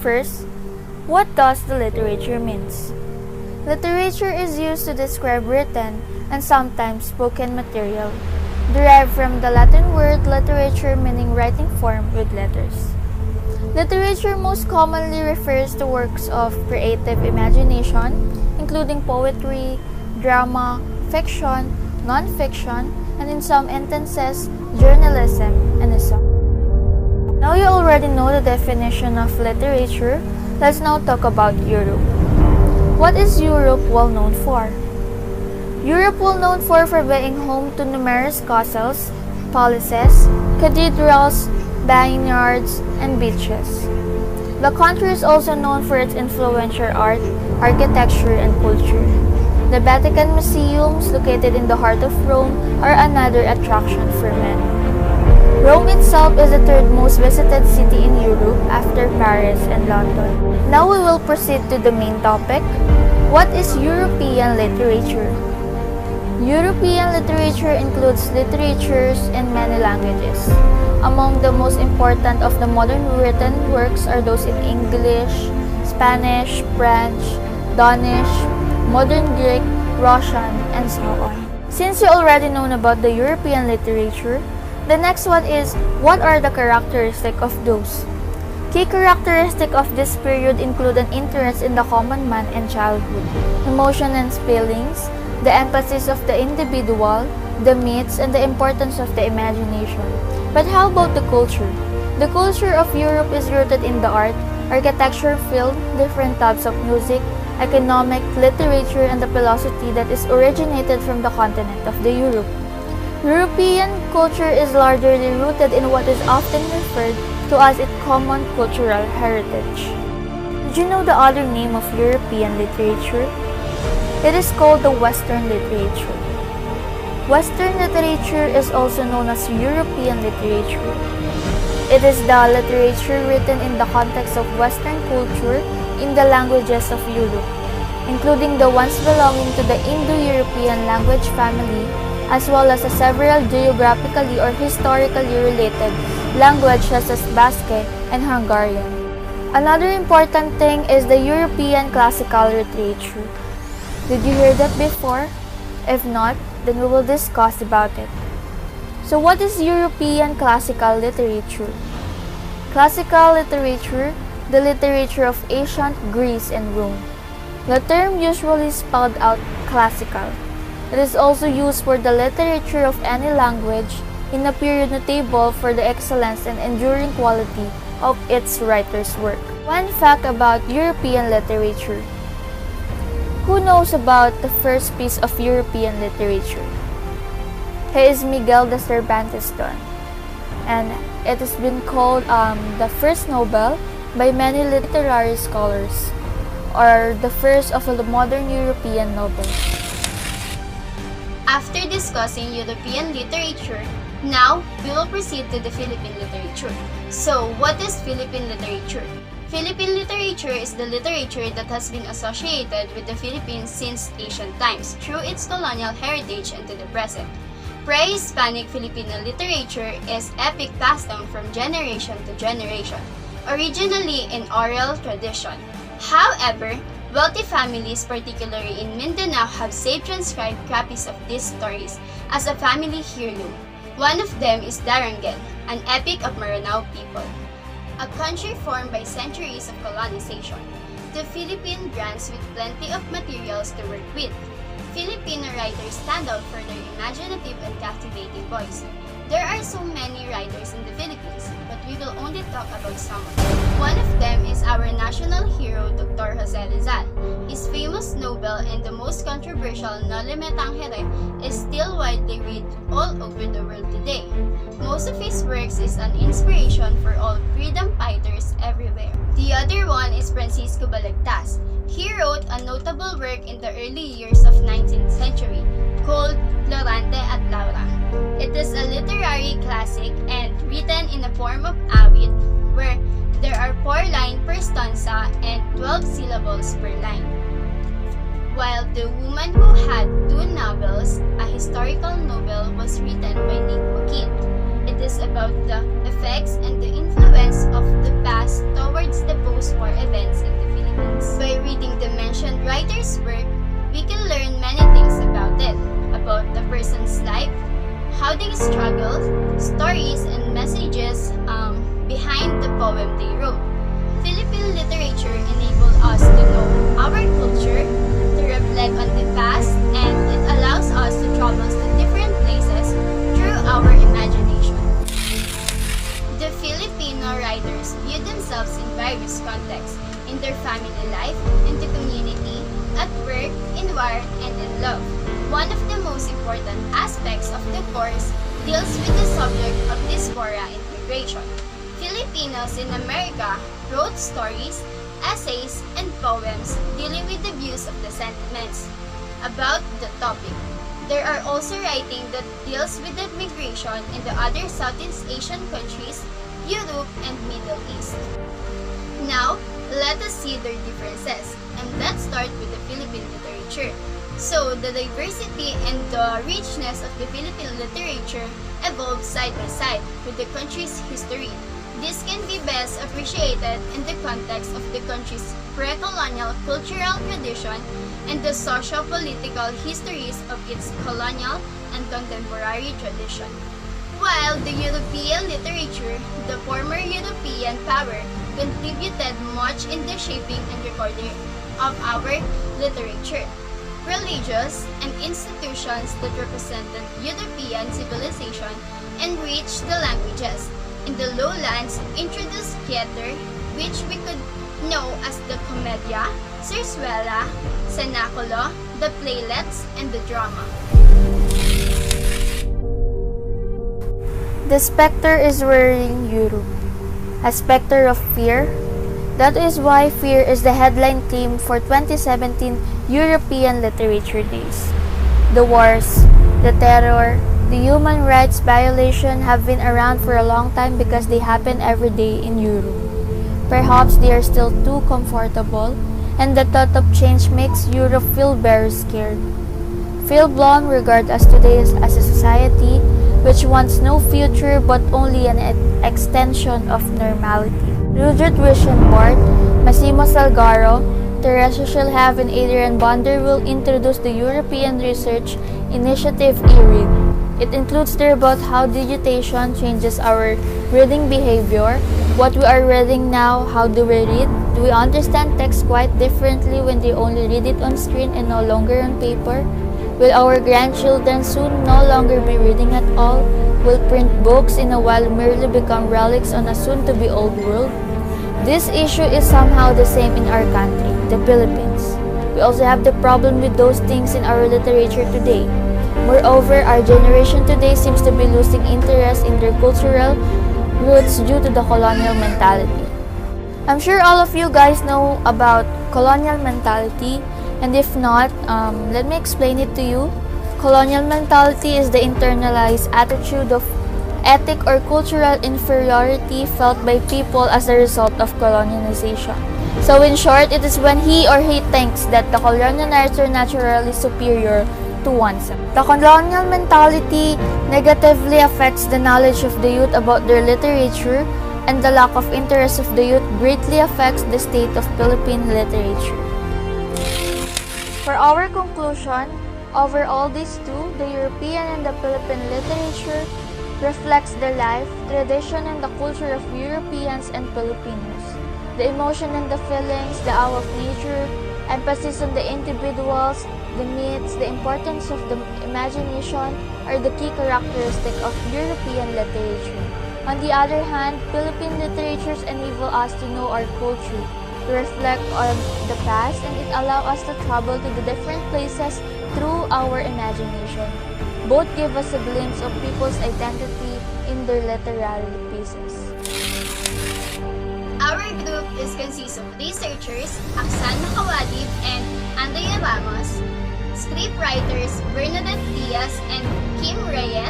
First, what does the literature means? Literature is used to describe written and sometimes spoken material, derived from the Latin word literature meaning writing form with letters. Literature most commonly refers to works of creative imagination, including poetry, drama, fiction, non-fiction, and in some instances, journalism and song. Now you already know the definition of literature, let's now talk about Europe. What is Europe well known for? Europe well known for being home to numerous castles, palaces, cathedrals, vineyards, and beaches. The country is also known for its influential art, architecture, and culture. The Vatican museums, located in the heart of Rome, are another attraction for many. Rome itself is the third most visited city in Europe after Paris and London. Now we will proceed to the main topic. What is European literature? European literature includes literatures in many languages. Among the most important of the modern written works are those in English, Spanish, French, Danish, modern Greek, Russian, and so on. Since you already know about the European literature, the next one is, what are the characteristics of those? Key characteristics of this period include an interest in the common man and childhood, emotion and feelings, the emphasis of the individual, the myths, and the importance of the imagination. But how about the culture? The culture of Europe is rooted in the art, architecture, film, different types of music, economic, literature, and the philosophy that is originated from the continent of the Europe. European culture is largely rooted in what is often referred to as its common cultural heritage. Did you know the other name of European literature? It is called the Western literature. Western literature is also known as European literature. It is the literature written in the context of Western culture in the languages of Europe, including the ones belonging to the Indo-European language family, as well as several geographically or historically related languages such as Basque and Hungarian. Another important thing is the European classical literature. Did you hear that before? If not, then we will discuss about it. So what is European classical literature? Classical literature, the literature of ancient Greece and Rome. The term usually spelled out classical. It is also used for the literature of any language in a period notable for the excellence and enduring quality of its writer's work. One fact about European literature. Who knows about the first piece of European literature? He is Miguel de Cervantes Don, and it has been called the first novel by many literary scholars, or the first of the modern European novels. After discussing European literature, now we will proceed to the Philippine literature. So, what is Philippine literature? Philippine literature is the literature that has been associated with the Philippines since ancient times through its colonial heritage and to the present. Pre-Hispanic Filipino literature is epic passed down from generation to generation, originally in oral tradition. However, wealthy families, particularly in Mindanao, have saved transcribed copies of these stories as a family heirloom. One of them is Darangen, an epic of Maranao people, a country formed by centuries of colonization. The Philippine grants with plenty of materials to work with. Filipino writers stand out for their imaginative and captivating voice. There are so many writers in the Philippines, but we will only talk about some of them. One of them is our national hero, Dr. Jose Rizal. His famous novel and the most controversial Noli Me Tangere is still widely read all over the world today. Most of his works is an inspiration for all freedom fighters everywhere. The other one is Francisco Balagtas. He wrote a notable work in the early years of 19th century called Florante at Laura. It is a literary classic and written in the form of awit, where there are 4 lines per stanza and 12 syllables per line. While The Woman Who Had 2 Novels, a historical novel, was written by Nick Joaquin. It is about the effects and the influence of the past towards the post-war events in the Philippines. By reading the mentioned writer's work, we can learn many things about it, about the person's life, how they struggled, stories and messages behind the poem they wrote. Philippine literature enables us to know our culture, to reflect on the past, and it allows us to travel to different places through our imagination. The Filipino writers view themselves in various contexts, in their family life, in the community, at work, in war, and in love. One of the most important aspects of the course deals with the subject of diaspora and migration. Filipinos in America wrote stories, essays, and poems dealing with the views of the sentiments about the topic. There are also writing that deals with the migration in the other Southeast Asian countries, Europe, and Middle East. Now, let us see their differences, and let's start with the Philippine literature. So, the diversity and the richness of the Philippine literature evolved side by side with the country's history. This can be best appreciated in the context of the country's pre-colonial cultural tradition and the socio-political histories of its colonial and contemporary tradition. While the European literature, the former European power, contributed much in the shaping and recording of our literature. Religious and institutions that represented European civilization enriched the languages. In the lowlands, introduced theater, which we could know as the Comedia, Zarzuela, Cenaculo, the playlets, and the drama. The specter is wearing Europe, a specter of fear. That is why fear is the headline theme for 2017 European Literature Days. The wars, the terror, the human rights violation have been around for a long time because they happen every day in Europe. Perhaps they are still too comfortable, and the thought of change makes Europe feel very scared. Phil Blom regards us today as a society which wants no future but only an extension of normality. Rudert Wishenbart, Massimo Salgaro, Teresa Shilhav, and Adrian Bonder will introduce the European Research Initiative e-read. It includes there about how digitation changes our reading behavior, what we are reading now, how do we read, do we understand text quite differently when they only read it on screen and no longer on paper? Will our grandchildren soon no longer be reading at all? Will print books in a while merely become relics on a soon-to-be old world? This issue is somehow the same in our country, the Philippines. We also have the problem with those things in our literature today. Moreover, our generation today seems to be losing interest in their cultural roots due to the colonial mentality. I'm sure all of you guys know about colonial mentality, and if not, let me explain it to you. Colonial mentality is the internalized attitude of ethnic or cultural inferiority felt by people as a result of colonization. So in short, it is when he or he thinks that the colonizers are naturally superior to oneself. The colonial mentality negatively affects the knowledge of the youth about their literature, and the lack of interest of the youth greatly affects the state of Philippine literature. For our conclusion, over all these two, the European and the Philippine literature reflects the life, tradition, and the culture of Europeans and Filipinos. The emotion and the feelings, the awe of nature, emphasis on the individuals, the myths, the importance of the imagination are the key characteristics of European literature. On the other hand, Philippine literatures enable us to know our culture, to reflect on the past, and it allows us to travel to the different places through our imagination. Both give us a glimpse of people's identity in their literary pieces. Our group is consists of researchers Aksan Makawadib and Andrea Ramos, scriptwriters Bernadette Diaz and Kim Reyes,